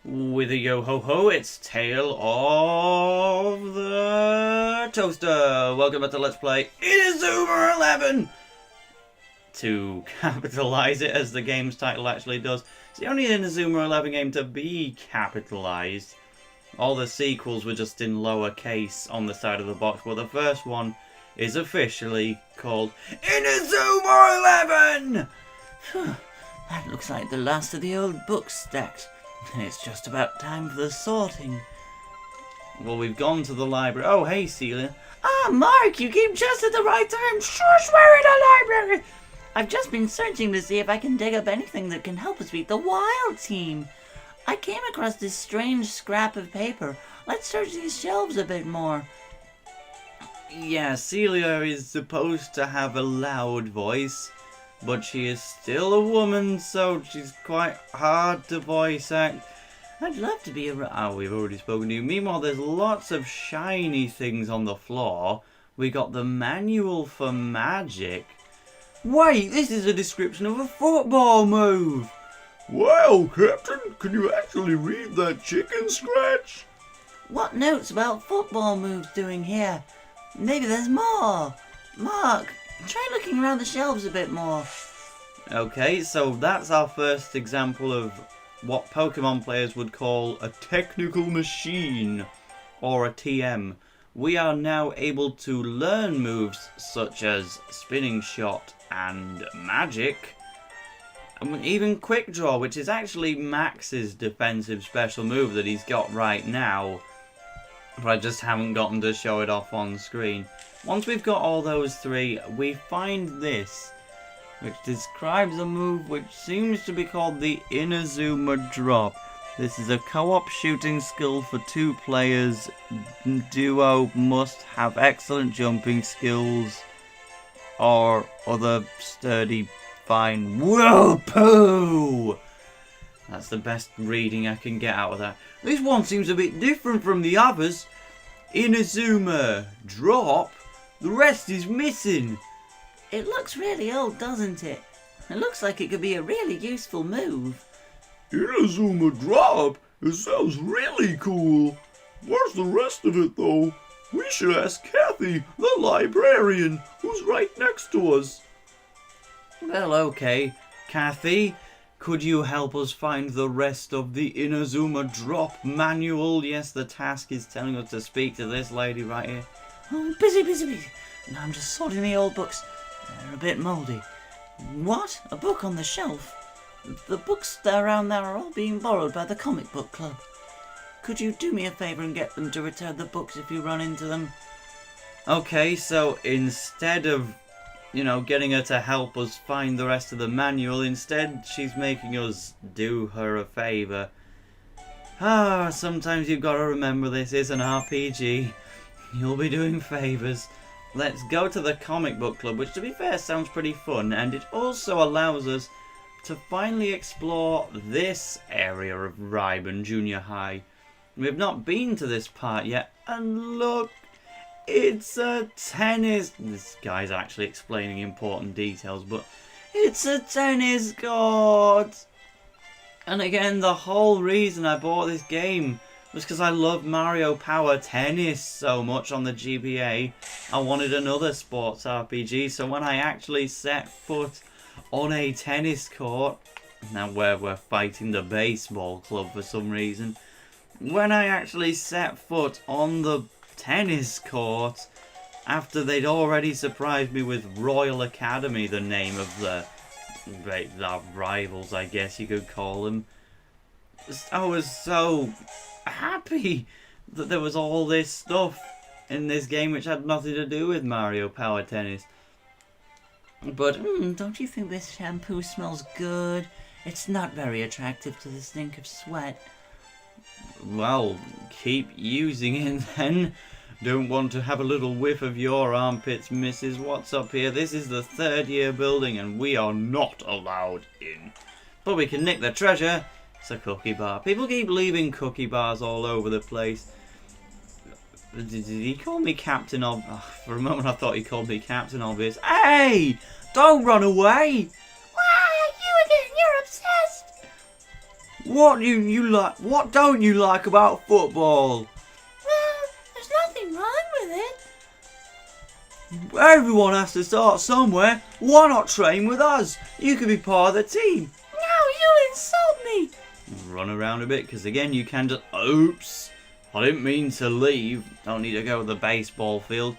With a yo-ho-ho, it's Tale of the Toaster. Welcome back to Let's Play Inazuma 11! To capitalise it, as the game's title actually does. It's the only Inazuma 11 game to be capitalised. All the sequels were just in lowercase on the side of the box, but the first one is officially called Inazuma 11! That looks like the last of the old books stacked. It's just about time for the sorting. Well, we've gone to the library. Oh, hey, Celia. Ah, Mark, you came just at the right time. Shush, we're in a library. I've just been searching to see if I can dig up anything that can help us beat the Wild Team. I came across this strange scrap of paper. Let's search these shelves a bit more. Yeah, Celia is supposed to have a loud voice, but she is still a woman, so she's quite hard to voice act. I'd love to be a... Oh, we've already spoken to you. Meanwhile, there's lots of shiny things on the floor. We got the manual for magic. Wait, this is a description of a football move. Wow, Captain, can you actually read that chicken scratch? What notes about football moves doing here? Maybe there's more. Mark, try looking around the shelves a bit more. Okay, so that's our first example of what Pokemon players would call a technical machine, or a TM. We are now able to learn moves such as Spinning Shot and Magic, and even Quick Draw, which is actually Max's defensive special move that he's got right now, but I just haven't gotten to show it off on screen. Once we've got all those three, we find this, which describes a move which seems to be called the Inazuma Drop. This is a co-op shooting skill for 2 players. Duo must have excellent jumping skills or other sturdy, fine... Whoa, poo! That's the best reading I can get out of that. This one seems a bit different from the others. Inazuma Drop? The rest is missing. It looks really old, doesn't it? It looks like it could be a really useful move. Inazuma Drop? It sounds really cool. Where's the rest of it, though? We should ask Kathy, the librarian, who's right next to us. Well, okay. Kathy, could you help us find the rest of the Inazuma Drop manual? Yes, the task is telling us to speak to this lady right here. Oh, busy. No, I'm just sorting the old books. They're a bit mouldy. What? A book on the shelf? The books that are around there are all being borrowed by the comic book club. Could you do me a favour and get them to return the books if you run into them? Okay, so instead of, getting her to help us find the rest of the manual, instead she's making us do her a favour. Sometimes you've got to remember this is an RPG. You'll be doing favours. Let's go to the comic book club, which to be fair sounds pretty fun, and it also allows us to finally explore this area of Ryburn Junior High. We've not been to this part yet, and look, it's a tennis... This guy's actually explaining important details, but it's a tennis court! And again, the whole reason I bought this game was because I love Mario Power Tennis so much on the GBA. I wanted another sports RPG, so when I actually set foot on a tennis court, now where we're fighting the baseball club for some reason, when I actually set foot on the tennis court, after they'd already surprised me with Royal Academy, the name of the rivals, I guess you could call them, I was so happy that there was all this stuff in this game which had nothing to do with Mario Power Tennis. But don't you think this shampoo smells good? It's not very attractive to the stink of sweat. Well, keep using it then. Don't want to have a little whiff of your armpits, missus. What's up here? This is the 3rd year building and we are not allowed in. But we can nick the treasure. It's a cookie bar. People keep leaving cookie bars all over the place. Did he call me Captain Ob... Oh, for a moment I thought he called me Captain Obvious. Hey! Don't run away! Why, you again? You're obsessed! What do you like? What don't you like about football? Well, there's nothing wrong with it. Everyone has to start somewhere. Why not train with us? You could be part of the team. Now you insult me. Run around a bit, because again, you can just... Oops. I didn't mean to leave. Don't need to go to the baseball field.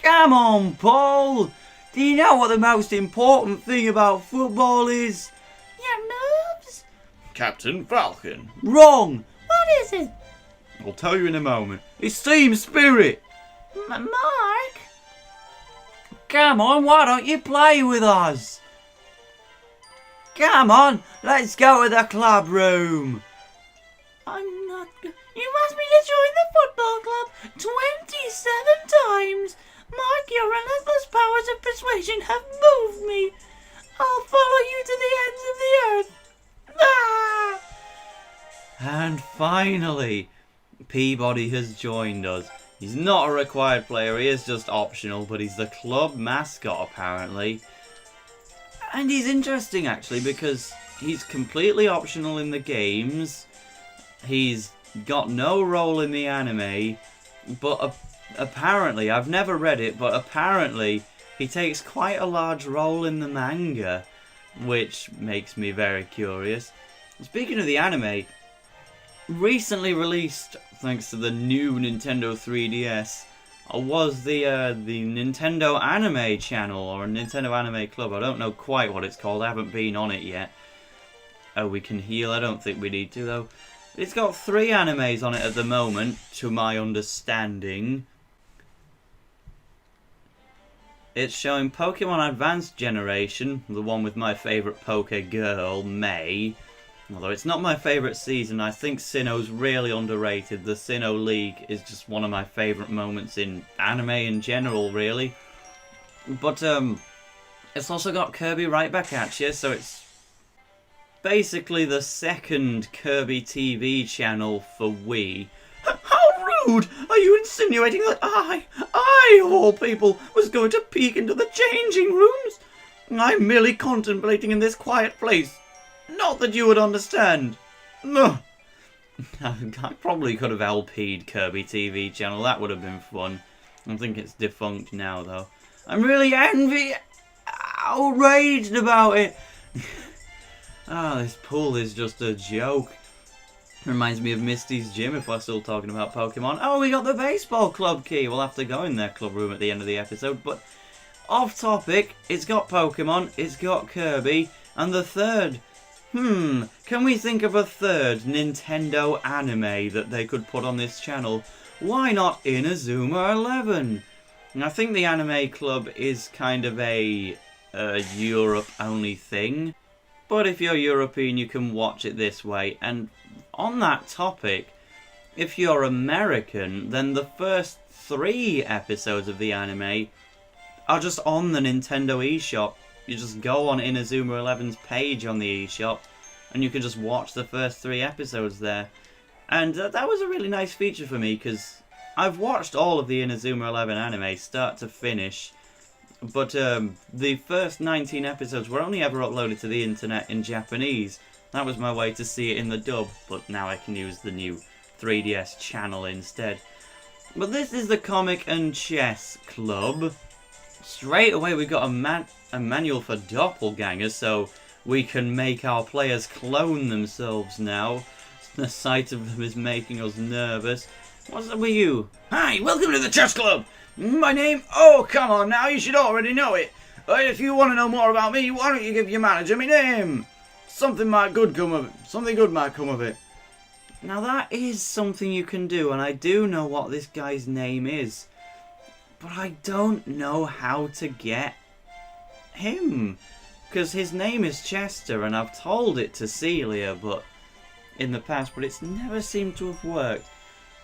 Come on, Paul. Do you know what the most important thing about football is? Your moves? Captain Falcon. Wrong. What is it? I'll tell you in a moment. It's team spirit. Mark? Come on, why don't you play with us? Come on, let's go to the club room. I'm not... You asked me to join the football club 27 times. Mark, your relentless powers of persuasion have moved me. I'll follow you to the ends of the earth. Ah! And finally, Peabody has joined us. He's not a required player, he is just optional, but he's the club mascot apparently. And he's interesting actually because he's completely optional in the games. He's got no role in the anime, but apparently, I've never read it, but apparently he takes quite a large role in the manga, which makes me very curious. Speaking of the anime, recently released, thanks to the new Nintendo 3DS, was the Nintendo Anime Channel, or Nintendo Anime Club. I don't know quite what it's called, I haven't been on it yet. Oh, we can heal, I don't think we need to though. It's got 3 animes on it at the moment, to my understanding. It's showing Pokemon Advanced Generation, the one with my favourite Poke Girl, May. Although it's not my favourite season, I think Sinnoh's really underrated. The Sinnoh League is just one of my favourite moments in anime in general, really. But, it's also got Kirby right back at you, so it's basically the second Kirby TV channel for Wii. How rude! Are you insinuating that I, of all people, was going to peek into the changing rooms? I'm merely contemplating in this quiet place. Not that you would understand. Ugh. I probably could have LP'd Kirby TV channel, that would have been fun. I think it's defunct now though. I'm really outraged about it. Ah, this pool is just a joke. Reminds me of Misty's gym if we're still talking about Pokemon. Oh, we got the baseball club key. We'll have to go in their club room at the end of the episode. But off topic, it's got Pokemon, it's got Kirby, and the third. Can we think of a third Nintendo anime that they could put on this channel? Why not Inazuma 11? And I think the anime club is kind of a Europe-only thing. But if you're European, you can watch it this way. And on that topic, if you're American, then the first 3 episodes of the anime are just on the Nintendo eShop. You just go on Inazuma 11's page on the eShop, and you can just watch the first 3 episodes there. And that was a really nice feature for me, because I've watched all of the Inazuma 11 anime, start to finish. But the first 19 episodes were only ever uploaded to the internet in Japanese. That was my way to see it in the dub, but now I can use the new 3DS channel instead. But this is the Comic and Chess Club. Straight away we got a manual for doppelgangers, so we can make our players clone themselves now. The sight of them is making us nervous. What's up with you? Hi, welcome to the chess club. My name? Oh, come on now, you should already know it. If you want to know more about me, why don't you give your manager my name? Something good might come of it. Now that is something you can do, and I do know what this guy's name is. But I don't know how to get him. Because his name is Chester, and I've told it to Celia in the past, but it's never seemed to have worked.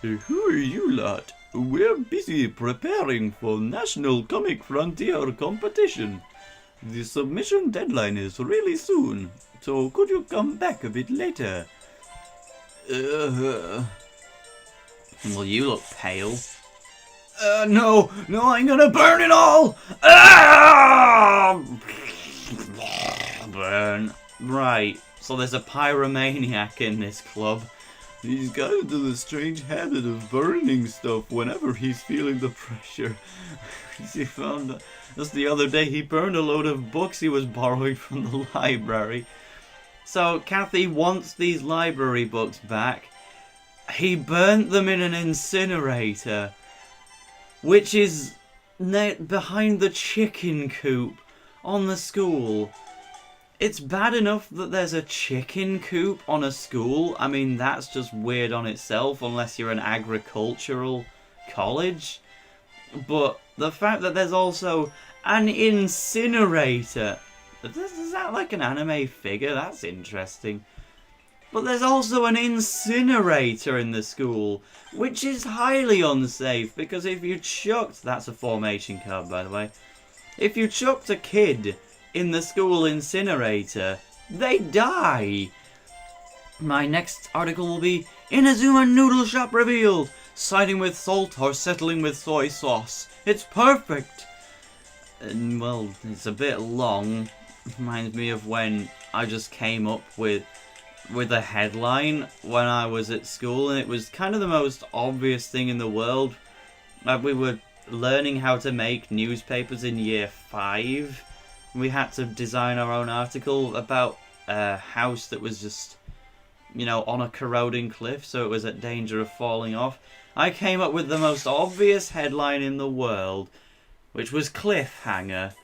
Who are you lot? We're busy preparing for National Comic Frontier competition. The submission deadline is really soon, so could you come back a bit later? Well, you look pale. No, I'm gonna burn it all! Ah! Burn. Right, So there's a pyromaniac in this club. He's got into the strange habit of burning stuff whenever he's feeling the pressure. He found just the other day he burned a load of books he was borrowing from the library. So Kathy wants these library books back. He burnt them in an incinerator, which is behind the chicken coop on the school. It's bad enough that there's a chicken coop on a school. I mean, that's just weird on itself, unless you're an agricultural college. But the fact that there's also an incinerator. Is that like an anime figure? That's interesting. But there's also an incinerator in the school, which is highly unsafe, because if you chucked... That's a formation card, by the way. If you chucked a kid in the school incinerator, they die. My next article will be Inazuma Noodle Shop revealed. Siding with salt or settling with soy sauce. It's perfect. And, well, it's a bit long. Reminds me of when I just came up with a headline when I was at school, and it was kind of the most obvious thing in the world. We were learning how to make newspapers in year 5. We had to design our own article about a house that was just, you know, on a corroding cliff, so it was at danger of falling off. I came up with the most obvious headline in the world, which was cliffhanger.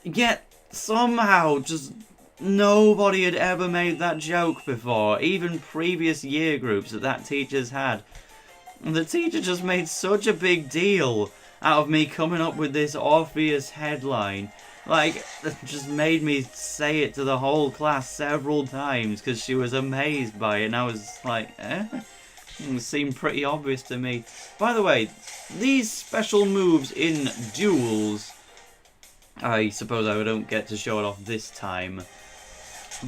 Yet, somehow, just nobody had ever made that joke before, even previous year groups that teachers had. And the teacher just made such a big deal out of me coming up with this obvious headline. Like, it just made me say it to the whole class several times because she was amazed by it, and I was like, It seemed pretty obvious to me. By the way, these special moves in duels, I suppose I don't get to show it off this time.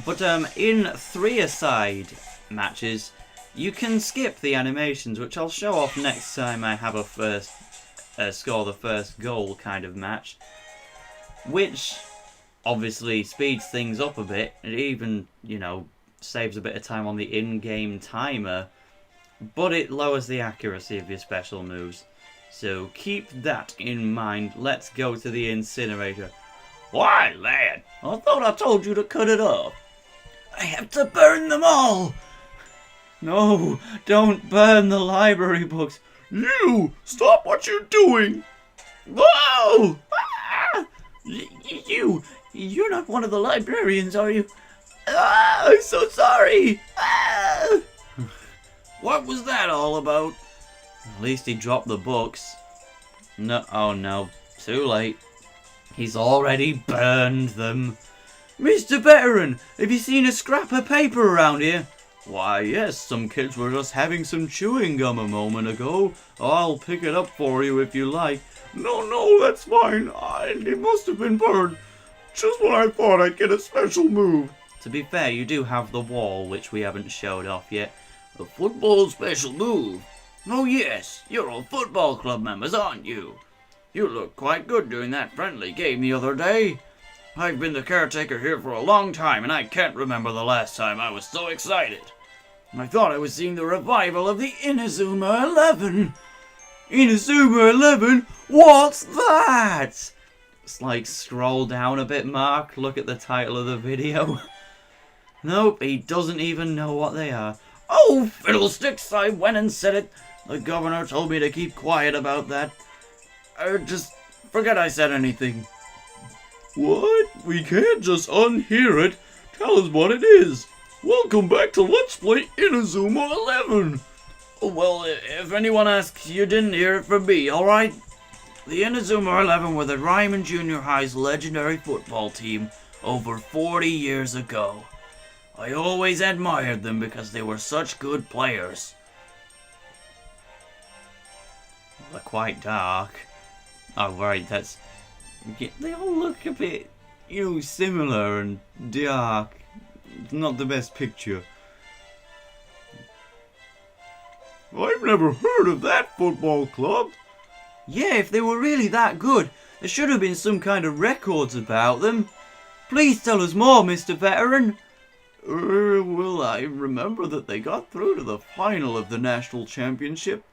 But in 3-a-side matches, you can skip the animations, which I'll show off next time I have a first score the first goal kind of match. Which obviously speeds things up a bit. It even, you know, saves a bit of time on the in-game timer. But it lowers the accuracy of your special moves. So keep that in mind. Let's go to the incinerator. Why, lad? I thought I told you to cut it off. I have to burn them all. No, don't burn the library books. You! Stop what you're doing! Whoa! Ah! You're not one of the librarians, are you? Ah, I'm so sorry! Ah! What was that all about? At least he dropped the books. No, oh no, too late. He's already burned them. Mr. Veteran, have you seen a scrap of paper around here? Why, yes, some kids were just having some chewing gum a moment ago. I'll pick it up for you if you like. No, that's fine. It must have been burned. Just when I thought I'd get a special move. To be fair, you do have the wall, which we haven't showed off yet. A football special move? Oh yes, you're all football club members, aren't you? You looked quite good doing that friendly game the other day. I've been the caretaker here for a long time, and I can't remember the last time I was so excited. I thought I was seeing the revival of the Inazuma 11. Inazuma 11? What's that? It's like, scroll down a bit, Mark. Look at the title of the video. Nope, he doesn't even know what they are. Oh, fiddlesticks, I went and said it. The governor told me to keep quiet about that. Just forget I said anything. What? We can't just unhear it. Tell us what it is. Welcome back to Let's Play Inazuma 11. Well, if anyone asks, you didn't hear it from me, alright? The Inazuma 11 were the Ryman Junior High's legendary football team over 40 years ago. I always admired them because they were such good players. They're quite dark. Oh, right, that's... They all look a bit, you know, similar and dark. Not the best picture. I've never heard of that football club. Yeah, if they were really that good, there should have been some kind of records about them. Please tell us more, Mr. Veteran. Well, I remember that they got through to the final of the national championship.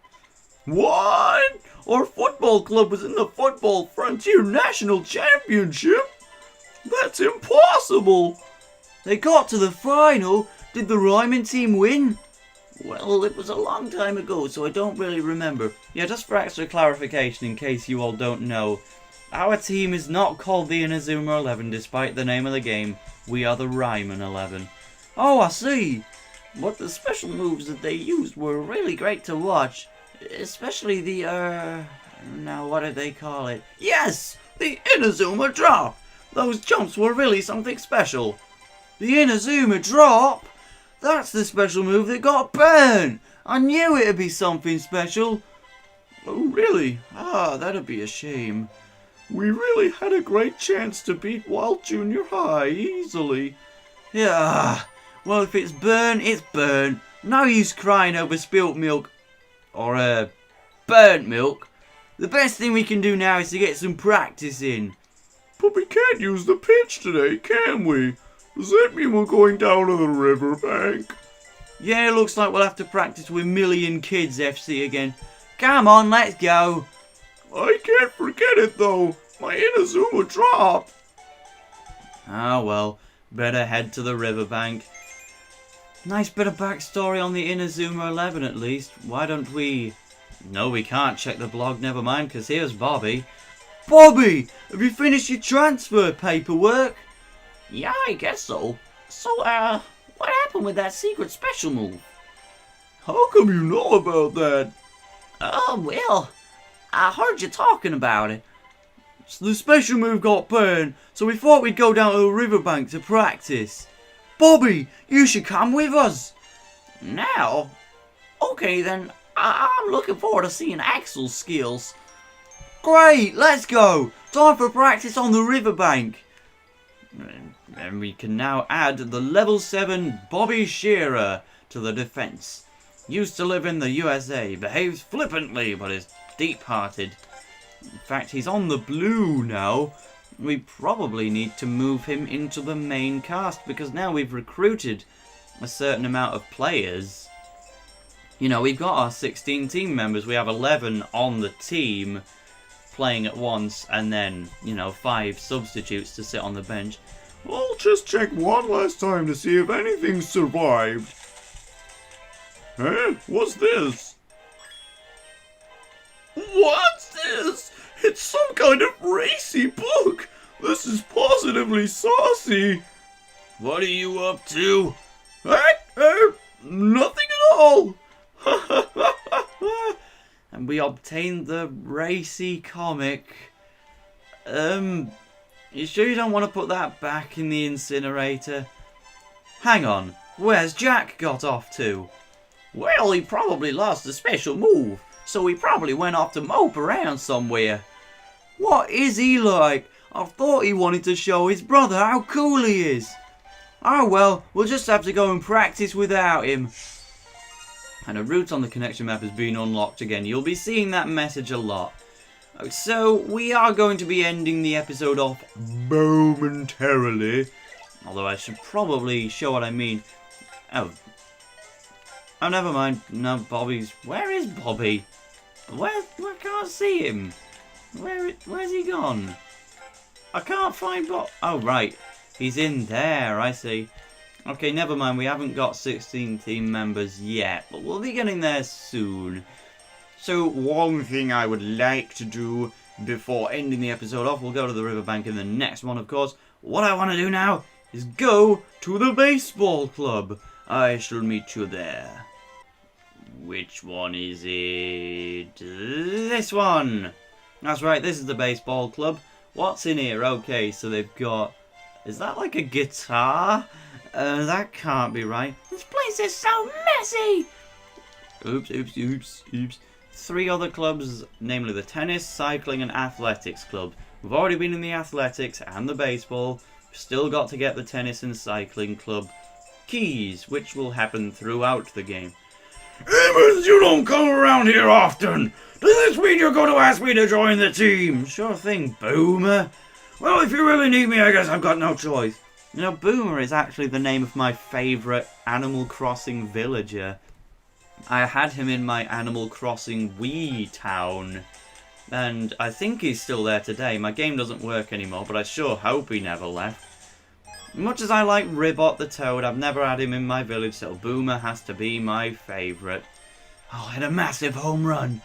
What? Our football club was in the Football Frontier National Championship? That's impossible! They got to the final. Did the Ryman team win? Well, it was a long time ago, so I don't really remember. Yeah, just for extra clarification, in case you all don't know, our team is not called the Inazuma 11, despite the name of the game. We are the Ryman 11. Oh, I see. But the special moves that they used were really great to watch. Especially the, now what did they call it? Yes! The Inazuma Drop! Those jumps were really something special. The Inazuma Drop? That's the special move that got burned. I knew it'd be something special. Oh, really? Ah, that'd be a shame. We really had a great chance to beat Wild Junior High easily. Yeah, well, if it's burnt, it's burnt. No use crying over spilt milk. Or, burnt milk. The best thing we can do now is to get some practice in. But we can't use the pitch today, can we? Does that mean we're going down to the riverbank? Yeah, looks like we'll have to practice with Million Kids FC again. Come on, let's go. I can't forget it though. My Inazuma Drop. Ah well, better head to the riverbank. Nice bit of backstory on the Inazuma 11 at least. Why don't we... No, we can't check the blog, never mind, because here's Bobby. Bobby, have you finished your transfer paperwork? Yeah, I guess so. So, what happened with that secret special move? How come you know about that? Oh, well, I heard you talking about it. So the special move got burned, so we thought we'd go down to the riverbank to practice. Bobby, you should come with us. Now? Okay then, I'm looking forward to seeing Axel's skills. Great, let's go. Time for practice on the riverbank. And we can now add the level 7 Bobby Shearer to the defense. Used to live in the USA, behaves flippantly but is deep-hearted. In fact, he's on the blue now. We probably need to move him into the main cast because now we've recruited a certain amount of players. You know, we've got our 16 team members. We have 11 on the team playing at once and then, you know, 5 substitutes to sit on the bench. I'll just check one last time to see if anything survived. Hey, what's this? What's this? It's some kind of racy book. This is positively saucy. What are you up to? Nothing at all. And we obtained the racy comic. You sure you don't want to put that back in the incinerator? Hang on, where's Jack got off to? Well, he probably lost a special move, so he probably went off to mope around somewhere. What is he like? I thought he wanted to show his brother how cool he is. Oh well, we'll just have to go and practice without him. And a route on the connection map has been unlocked again. You'll be seeing that message a lot. So, we are going to be ending the episode off momentarily. Although I should probably show what I mean. Oh, never mind. No, Bobby's... Where is Bobby? Where can't I see him? Where's he gone? I can't find Bob... Oh, right. He's in there, I see. Okay, never mind. We haven't got 16 team members yet. But we'll be getting there soon. So, one thing I would like to do before ending the episode off, we'll go to the riverbank in the next one, of course. What I want to do now is go to the baseball club. I shall meet you there. Which one is it? This one! That's right, this is the baseball club. What's in here? Okay, so they've got... Is that like a guitar? That can't be right. This place is so messy! Oops. 3 other clubs, namely the tennis, cycling and athletics club. We've already been in the athletics and the baseball. We've still got to get the tennis and cycling club keys, which will happen throughout the game. Amos, you don't come around here often. Does this mean you're going to ask me to join the team? Sure thing, Boomer. Well, if you really need me, I guess I've got no choice. You know, Boomer is actually the name of my favourite Animal Crossing villager. I had him in my Animal Crossing Wii town, and I think he's still there today. My game doesn't work anymore, but I sure hope he never left. Much as I like Ribbot the Toad, I've never had him in my village, so Boomer has to be my favourite. Oh, I had a massive home run,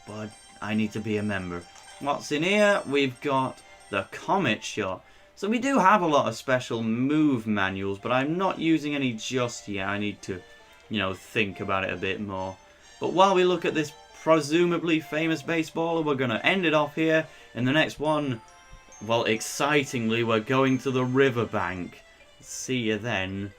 but I need to be a member. What's in here? We've got the Comet Shot. So we do have a lot of special move manuals, but I'm not using any just yet. I need to, you know, think about it a bit more. But while we look at this presumably famous baseballer, we're going to end it off here. In the next one, well, excitingly, we're going to the riverbank. See you then.